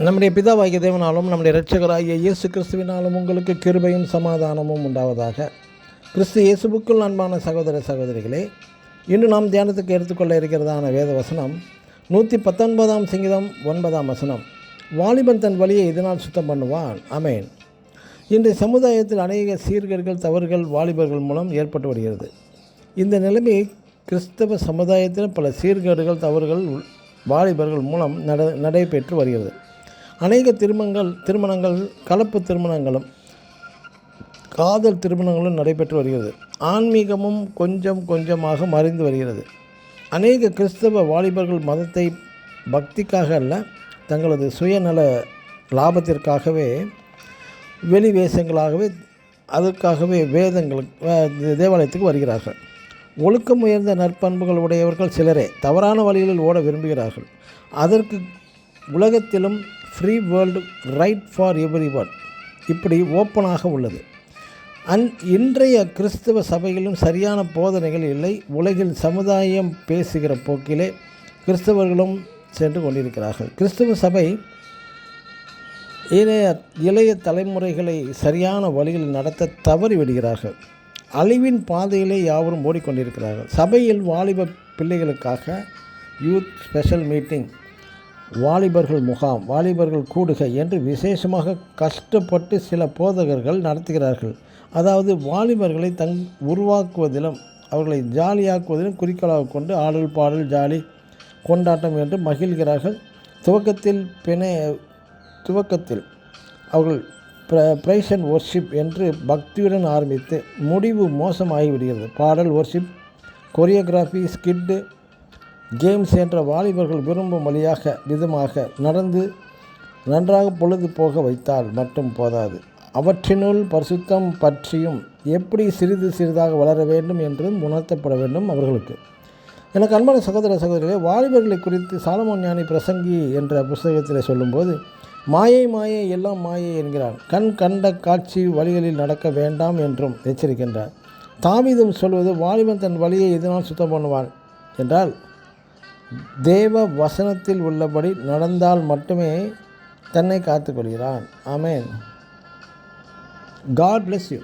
நம்முடைய பிதாவாகிய தேவனாலும் நம்முடைய இரட்சகராகிய இயேசு கிறிஸ்துவினாலும் உங்களுக்கு கிருபையும் சமாதானமும் உண்டாவதாக. கிறிஸ்து இயேசுவுக்குள் அன்பான சகோதர சகோதரிகளே, இன்று நாம் தியானத்துக்கு எடுத்துக்கொள்ள இருக்கிறதான வேத வசனம் 119 சங்கீதம் 9 வாலிபன் தன் வழியை இதனால் சுத்தம் பண்ணுவான். ஆமேன். இன்றைய சமுதாயத்தில் அநேக சீர்கேடுகள் தவறுகள் வாலிபர்கள் மூலம் ஏற்பட்டு வருகிறது. இந்த நிலைமை கிறிஸ்தவ சமுதாயத்தில் பல சீர்கேடுகள் தவறுகள் வாலிபர்கள் மூலம் நடைபெற்று வருகிறது. அநேக திருமணங்கள் கலப்பு திருமணங்களும் காதல் திருமணங்களும் நடைபெற்று வருகிறது. ஆன்மீகமும் கொஞ்சமாக மறைந்து வருகிறது. அநேக கிறிஸ்தவ வாலிபர்கள் மதத்தை பக்திக்காக அல்ல, தங்களது சுயநல லாபத்திற்காகவே வெளி வேஷங்களாகவே அதற்காகவே தேவாலயத்துக்கு வருகிறார்கள். ஒழுக்கம் உயர்ந்த நற்பண்புகள் உடையவர்கள் சிலரே தவறான வழிகளில் ஓட விரும்புகிறார்கள். அதற்கு உலகத்திலும் free world right for every one இப்படி ஓப்பனாக உள்ளது. இன்றைய கிறிஸ்தவ சபைகளிலும் சரியான போதனைகள் இல்லை. உலகில் சமுதாயம் பேசுகிற போக்கிலே கிறிஸ்தவர்களும் சென்று கொண்டிருக்கிறார்கள். கிறிஸ்தவ சபை இளைய தலைமுறைகளை சரியான வழிகளில் நடத்த தவறிவிடுகிறார்கள். அழிவின் பாதையிலே யாவரும் ஓடிக்கொண்டிருக்கிறார்கள். சபையில் வாலிப பிள்ளைகளுக்காக யூத் ஸ்பெஷல் மீட்டிங், வாலிபர்கள் முகாம், வாலிபர்கள் கூடுகை என்று விசேஷமாக கஷ்டப்பட்டு சில போதகர்கள் நடத்துகிறார்கள். அதாவது வாலிபர்களை உருவாக்குவதிலும் அவர்களை ஜாலியாக்குவதிலும் குறிக்கோளாக கொண்டு ஆடல் பாடல் ஜாலி கொண்டாட்டம் என்று மகிழ்கிறார்கள். துவக்கத்தில் அவர்கள் ப்ரைஸ் அண்ட் ஒர்ஷிப் என்று பக்தியுடன் ஆரம்பித்து முடிவு மோசமாகிவிடுகிறது. பாடல், ஒர்ஷிப், கொரியோகிராஃபி, ஸ்கிட்டு, கேம்ஸ் என்ற வாலிபர்கள் விரும்பும் விதமாக நடந்து நன்றாக பொழுது போக வைத்தால் மட்டும் போதாது, அவற்றினுள் பரிசுத்தம் பற்றியும் எப்படி சிறிதாக வளர வேண்டும் என்றும் உணர்த்தப்பட வேண்டும் அவர்களுக்கு. எனக்கு அன்பான சகோதர சகோதரிகளே, வாலிபர்களை குறித்து சாலமோன் ஞானி பிரசங்கி என்ற புஸ்தகத்தில் சொல்லும்போது மாயை எல்லாம் மாயை என்கிறான். கண்ட காட்சி வழிகளில் நடக்க வேண்டாம் என்றும் எச்சரிக்கின்றார். தாவீதும் சொல்வது வாலிபன் தன் வழியை இதனால் சுத்தம் பண்ணுவான் என்றால் தேவ வசனத்தில் உள்ளபடி நடந்தால் மட்டுமே தன்னை காத்துக்கொள்கிறான். ஆமேன். God bless you.